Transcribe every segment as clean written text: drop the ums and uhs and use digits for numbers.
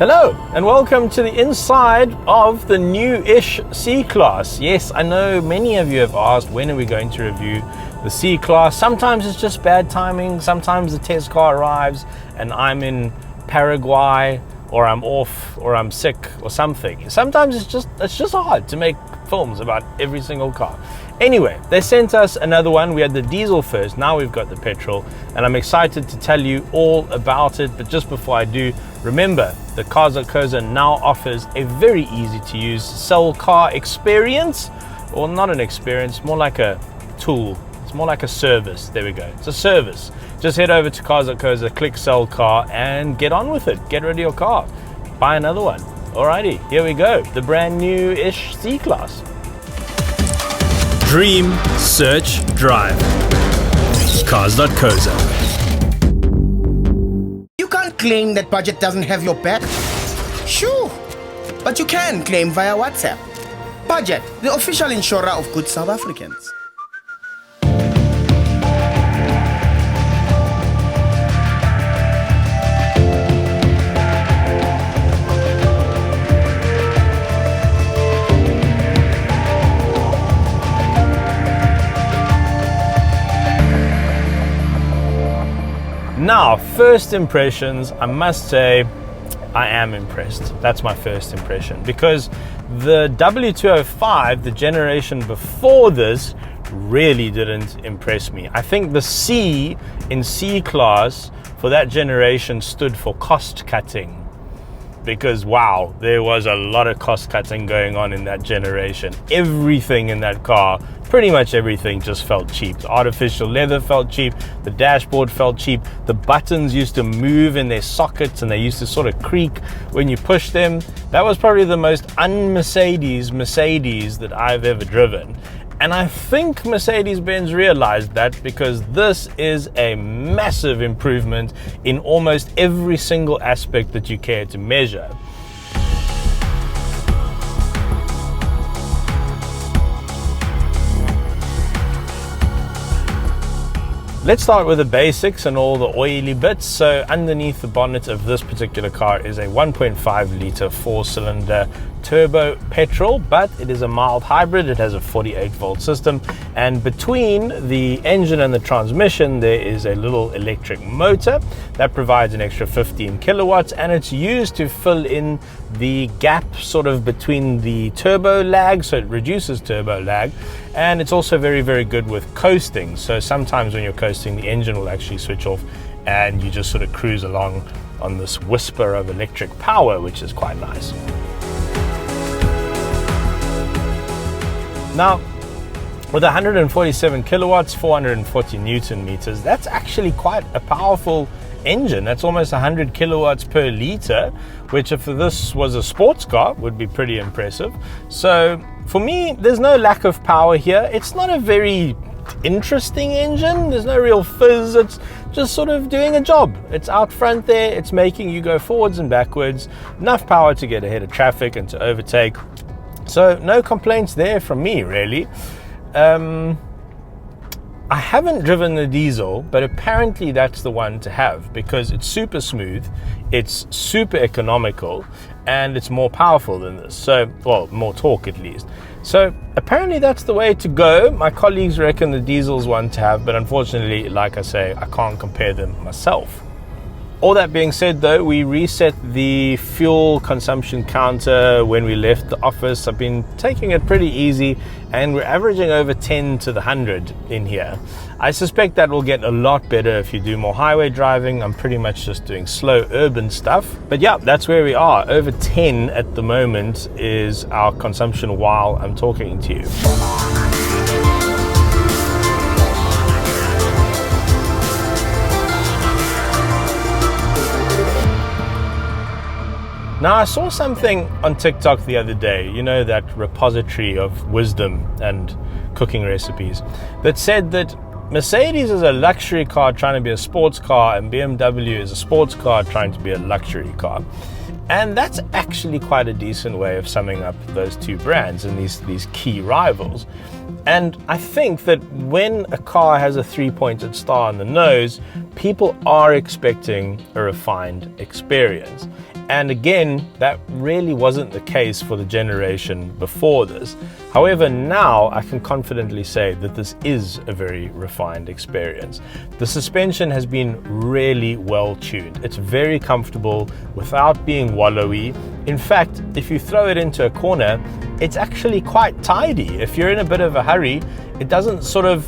Hello and welcome to the inside of the new-ish C-Class. Yes, I know many of you have asked when are we going to review the C-Class. Sometimes it's just bad timing, sometimes the test car arrives and I'm in Paraguay or I'm off or I'm sick or something. Sometimes it's just hard to make films about every single car. Anyway, they sent us another one. We had the diesel first, now we've got the petrol, and I'm excited to tell you all about it. But just before I do, remember the Cars.co.za now offers a very easy to use sell car experience, or not an experience, more like a tool. It's more like a service. There we go. It's a service. Just head over to Cars.co.za, click sell car and get on with it. Get rid of your car. Buy another one. Alrighty, here we go. The brand new-ish C-Class. Dream, search, drive. Cars.co.za. You can't claim that budget doesn't have your back. Sure, but you can claim via WhatsApp. Budget, the official insurer of good South Africans. Now, first impressions, I must say I am impressed. That's my first impression, because the W205, the generation before this, really didn't impress me. I think the C in C-Class for that generation stood for cost cutting, because wow, there was a lot of cost cutting going on in that generation. Everything in that car, pretty much everything, just felt cheap. The artificial leather felt cheap, the dashboard felt cheap, the buttons used to move in their sockets and they used to sort of creak when you push them. That was probably the most un-Mercedes that I've ever driven. And I think Mercedes-Benz realized that, because this is a massive improvement in almost every single aspect that you care to measure. Let's start with the basics and all the oily bits. So underneath the bonnet of this particular car is a 1.5 litre 4-cylinder turbo petrol, but it is a mild hybrid. It has a 48 volt system, and between the engine and the transmission there is a little electric motor that provides an extra 15 kilowatts, and it's used to fill in the gap sort of between the turbo lag, so it reduces turbo lag. And it's also very, very good with coasting. So sometimes when you're coasting, the engine will actually switch off and you just sort of cruise along on this whisper of electric power, which is quite nice. Now, with 147 kilowatts, 440 Newton meters, that's actually quite a powerful engine. That's almost 100 kilowatts per liter, which if this was a sports car would be pretty impressive. So for me, there's no lack of power here. It's not a very interesting engine. There's no real fizz. It's just sort of doing a job. It's out front there. It's making you go forwards and backwards. Enough power to get ahead of traffic and to overtake. So no complaints there from me, really. I haven't driven the diesel, but apparently that's the one to have, because it's super smooth, it's super economical, and it's more powerful than this. So, well, more torque at least. So apparently that's the way to go. My colleagues reckon the diesel's one to have, but unfortunately, like I say, I can't compare them myself. All that being said though, we reset the fuel consumption counter when we left the office. I've been taking it pretty easy and we're averaging over 10 to the 100 in here. I suspect that will get a lot better if you do more highway driving. I'm pretty much just doing slow urban stuff. But yeah, that's where we are. Over 10 at the moment is our consumption while I'm talking to you. Now, I saw something on TikTok the other day, you know, that repository of wisdom and cooking recipes, that said that Mercedes is a luxury car trying to be a sports car, and BMW is a sports car trying to be a luxury car. And that's actually quite a decent way of summing up those two brands and these key rivals. And I think that when a car has a 3-pointed star on the nose, people are expecting a refined experience. And again, that really wasn't the case for the generation before this. However, now I can confidently say that this is a very refined experience. The suspension has been really well tuned. It's very comfortable without being wallowy. In fact, if you throw it into a corner, it's actually quite tidy. If you're in a bit of a hurry, it doesn't sort of,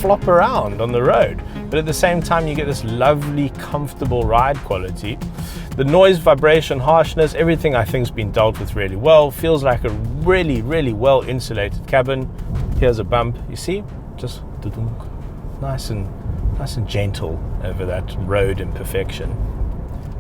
flop around on the road. But at the same time, you get this lovely, comfortable ride quality. The noise, vibration, harshness, everything I think has been dealt with really well. Feels like a really, really well insulated cabin. Here's a bump, you see? Just nice and gentle over that road imperfection.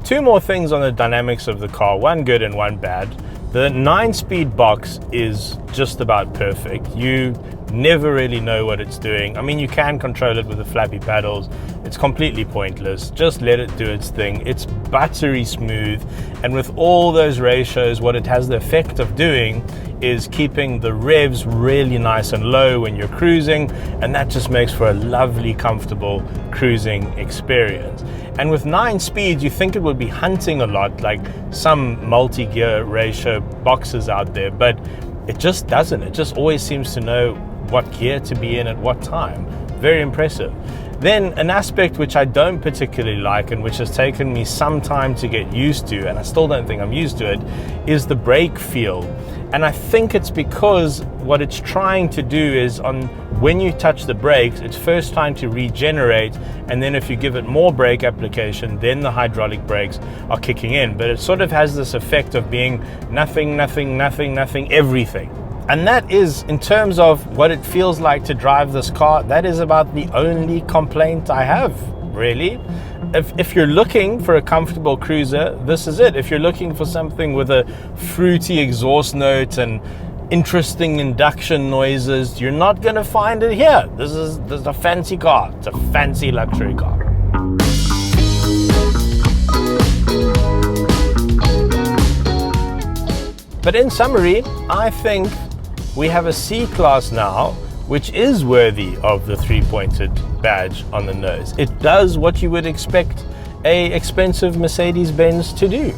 Two more things on the dynamics of the car, one good and one bad. The 9-speed box is just about perfect. You never really know what it's doing. I mean, you can control it with the flappy paddles. It's completely pointless. Just let it do its thing. It's buttery smooth. And with all those ratios, what it has the effect of doing is keeping the revs really nice and low when you're cruising. And that just makes for a lovely, comfortable cruising experience. And with 9 speeds, you think it would be hunting a lot, like some multi-gear ratio boxes out there, but it just doesn't. It just always seems to know what gear to be in at what time. Very impressive. Then an aspect which I don't particularly like and which has taken me some time to get used to, and I still don't think I'm used to it, is the brake feel. And I think it's because what it's trying to do is when you touch the brakes, it's first trying to regenerate, and then if you give it more brake application, then the hydraulic brakes are kicking in. But it sort of has this effect of being nothing, everything. And that is, in terms of what it feels like to drive this car, that is about the only complaint I have, really. If you're looking for a comfortable cruiser, this is it. If you're looking for something with a fruity exhaust note and interesting induction noises, you're not going to find it here. This is a fancy car. It's a fancy luxury car. But in summary, I think we have a C-Class now, which is worthy of the 3-pointed badge on the nose. It does what you would expect a expensive Mercedes-Benz to do.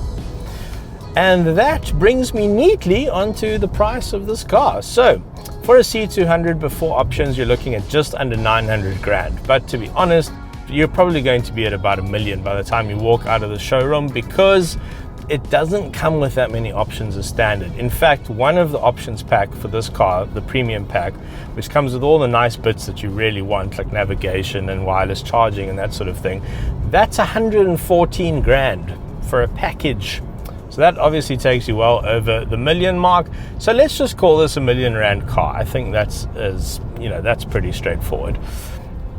And that brings me neatly onto the price of this car. So for a C200 before options, you're looking at just under 900 grand. But to be honest, you're probably going to be at about $1 million by the time you walk out of the showroom, because it doesn't come with that many options as standard. In fact, one of the options pack for this car, the premium pack, which comes with all the nice bits that you really want, like navigation and wireless charging and that sort of thing, that's 114 grand for a package. So that obviously takes you well over the $1 million mark. So let's just call this a $1 million rand car. I think that's pretty straightforward.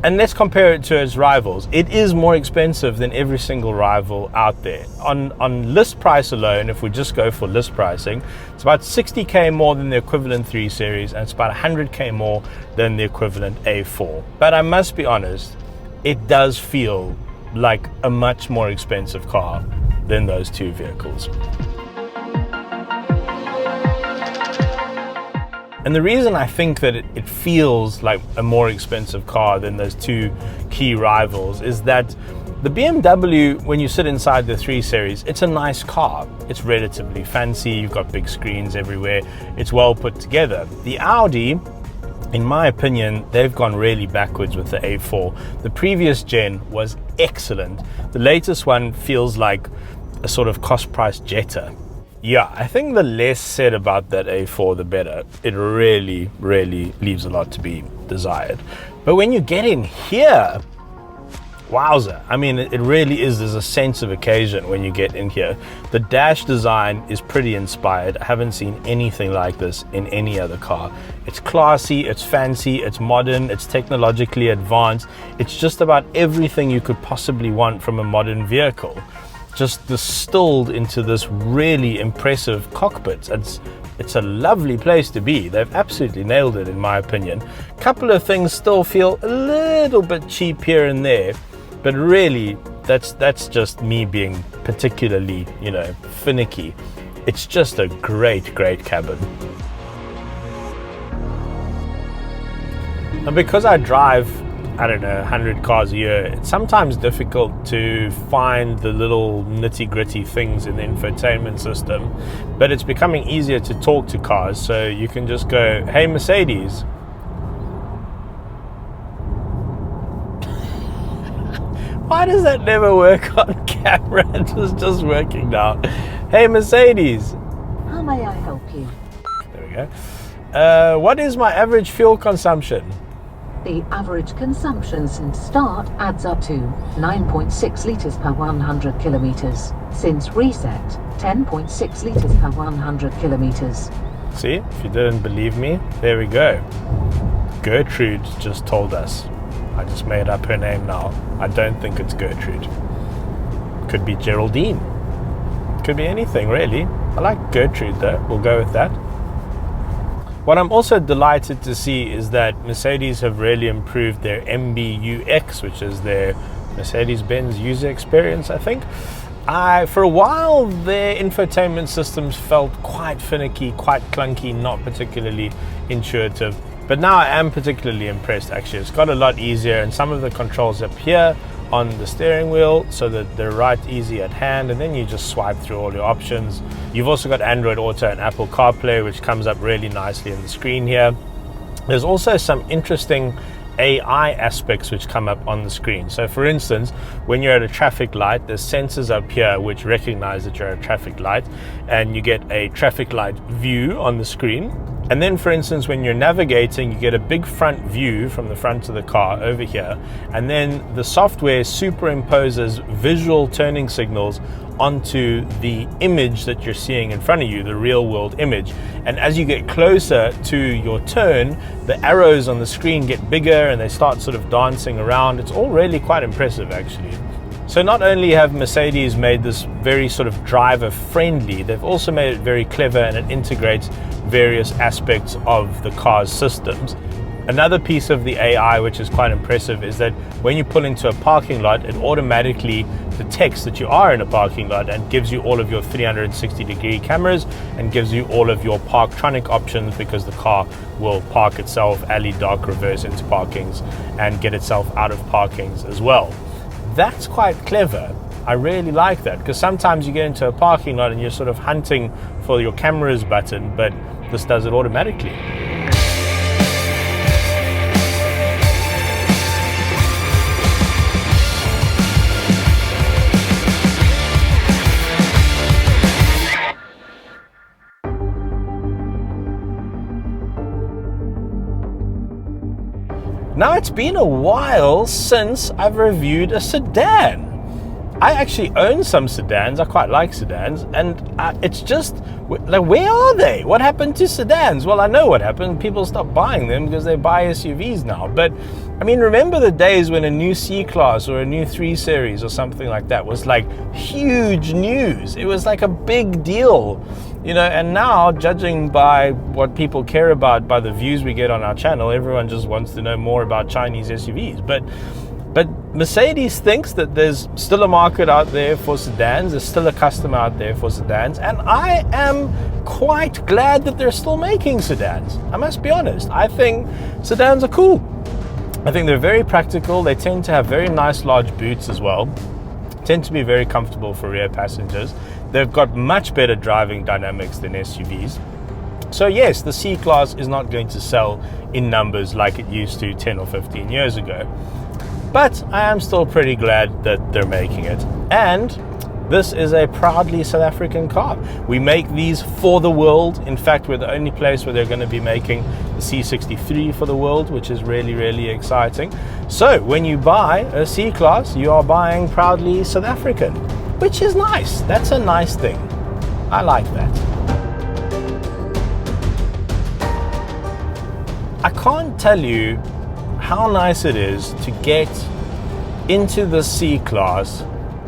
And let's compare it to its rivals. It is more expensive than every single rival out there. On list price alone, if we just go for list pricing, it's about 60K more than the equivalent 3 Series, and it's about 100K more than the equivalent A4. But I must be honest, it does feel like a much more expensive car than those two vehicles. And the reason I think that it feels like a more expensive car than those two key rivals is that the BMW, when you sit inside the 3 Series, it's a nice car. It's relatively fancy, you've got big screens everywhere, it's well put together. The Audi, in my opinion, they've gone really backwards with the A4. The previous gen was excellent. The latest one feels like a sort of cost-price Jetta. Yeah, I think the less said about that A4, the better. It really, really leaves a lot to be desired. But when you get in here, wowza. I mean, it really is. There's a sense of occasion when you get in here. The dash design is pretty inspired. I haven't seen anything like this in any other car. It's classy, it's fancy, it's modern, it's technologically advanced. It's just about everything you could possibly want from a modern vehicle, just distilled into this really impressive cockpit. It's a lovely place to be. They've absolutely nailed it, in my opinion. A couple of things still feel a little bit cheap here and there, but really that's just me being particularly, finicky. It's just a great cabin. And because I drive I don't know, 100 cars a year, it's sometimes difficult to find the little nitty-gritty things in the infotainment system, but it's becoming easier to talk to cars. So you can just go, hey Mercedes. Why does that never work on camera? It was just working now. Hey Mercedes. How may I help you? There we go. What is my average fuel consumption? The average consumption since start adds up to 9.6 litres per 100 kilometres. Since reset, 10.6 litres per 100 kilometres. See, if you didn't believe me, there we go. Gertrude just told us. I just made up her name now. I don't think it's Gertrude. Could be Geraldine. Could be anything, really. I like Gertrude though. We'll go with that. What I'm also delighted to see is that Mercedes have really improved their MBUX, which is their Mercedes-Benz user experience, I think. For a while, their infotainment systems felt quite finicky, quite clunky, not particularly intuitive. But now I am particularly impressed, actually. It's got a lot easier, and some of the controls appear on the steering wheel so that they're right easy at hand, and then you just swipe through all your options. You've also got Android Auto and Apple CarPlay, which comes up really nicely in the screen here. There's also some interesting AI aspects which come up on the screen. So for instance, when you're at a traffic light, there's sensors up here which recognize that you're at a traffic light, and you get a traffic light view on the screen. And then, for instance, when you're navigating, you get a big front view from the front of the car over here. And then the software superimposes visual turning signals onto the image that you're seeing in front of you, the real world image. And as you get closer to your turn, the arrows on the screen get bigger and they start sort of dancing around. It's all really quite impressive, actually. So not only have Mercedes made this very sort of driver friendly, they've also made it very clever, and it integrates various aspects of the car's systems. Another piece of the AI which is quite impressive is that when you pull into a parking lot, it automatically detects that you are in a parking lot and gives you all of your 360-degree cameras and gives you all of your Parktronic options, because the car will park itself, alley, dark, reverse into parkings, and get itself out of parkings as well. That's quite clever. I really like that, because sometimes you get into a parking lot and you're sort of hunting for your cameras button, but this does it automatically. Now, it's been a while since I've reviewed a sedan. I actually own some sedans. I quite like sedans, and it's just like, where are they? What happened to sedans? Well, I know what happened. People stopped buying them because they buy SUVs now. But I mean, remember the days when a new C-Class or a new 3 Series or something like that was like huge news. It was like a big deal, you know. And now, judging by what people care about, by the views we get on our channel, everyone just wants to know more about Chinese SUVs. But Mercedes thinks that there's still a market out there for sedans, there's still a customer out there for sedans, and I am quite glad that they're still making sedans. I must be honest. I think sedans are cool. I think they're very practical. They tend to have very nice large boots as well, tend to be very comfortable for rear passengers. They've got much better driving dynamics than SUVs. So yes, the C-Class is not going to sell in numbers like it used to 10 or 15 years ago. But I am still pretty glad that they're making it. And this is a proudly South African car. We make these for the world. In fact, we're the only place where they're going to be making the C63 for the world, which is really, really exciting. So when you buy a C-Class, you are buying proudly South African, which is nice. That's a nice thing. I like that. I can't tell you how nice it is to get into the C-Class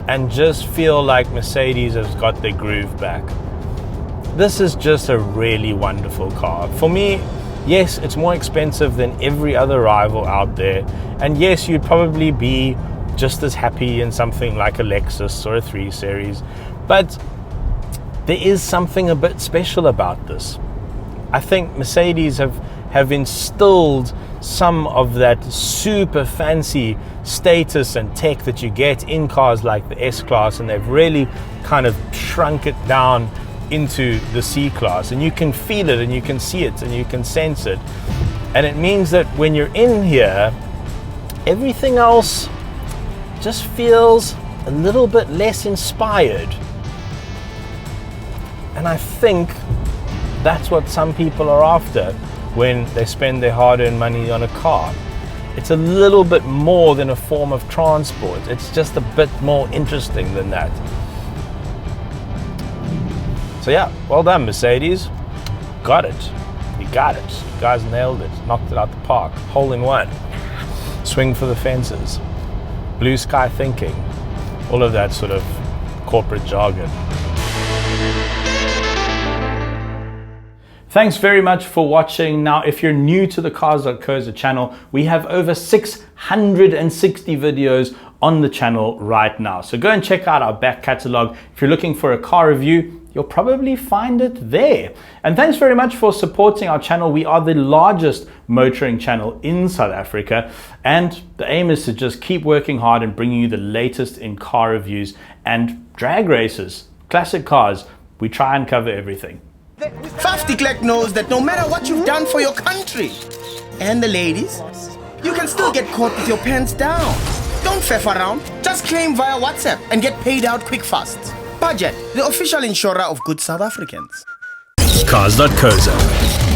and just feel like Mercedes has got their groove back. This is just a really wonderful car. For me, yes, it's more expensive than every other rival out there. And yes, you'd probably be just as happy in something like a Lexus or a 3 Series. But there is something a bit special about this. I think Mercedes have have instilled some of that super fancy status and tech that you get in cars like the S-Class, and they've really kind of shrunk it down into the C-Class, and you can feel it and you can see it and you can sense it. And it means that when you're in here, everything else just feels a little bit less inspired. And I think that's what some people are after when they spend their hard-earned money on a car. It's a little bit more than a form of transport. It's just a bit more interesting than that. So yeah, well done, Mercedes. Got it. You got it. You guys nailed it. Knocked it out the park. Hole in one. Swing for the fences. Blue sky thinking. All of that sort of corporate jargon. Thanks very much for watching. Now, if you're new to the Cars.co.za channel, we have over 660 videos on the channel right now. So go and check out our back catalog. If you're looking for a car review, you'll probably find it there. And thanks very much for supporting our channel. We are the largest motoring channel in South Africa, and the aim is to just keep working hard and bringing you the latest in car reviews and drag races, classic cars. We try and cover everything. Faf de Klerk knows that no matter what you've done for your country, and the ladies, you can still get caught with your pants down. Don't faff around, just claim via WhatsApp and get paid out quick fast. Budget, the official insurer of good South Africans. Cars.co.za.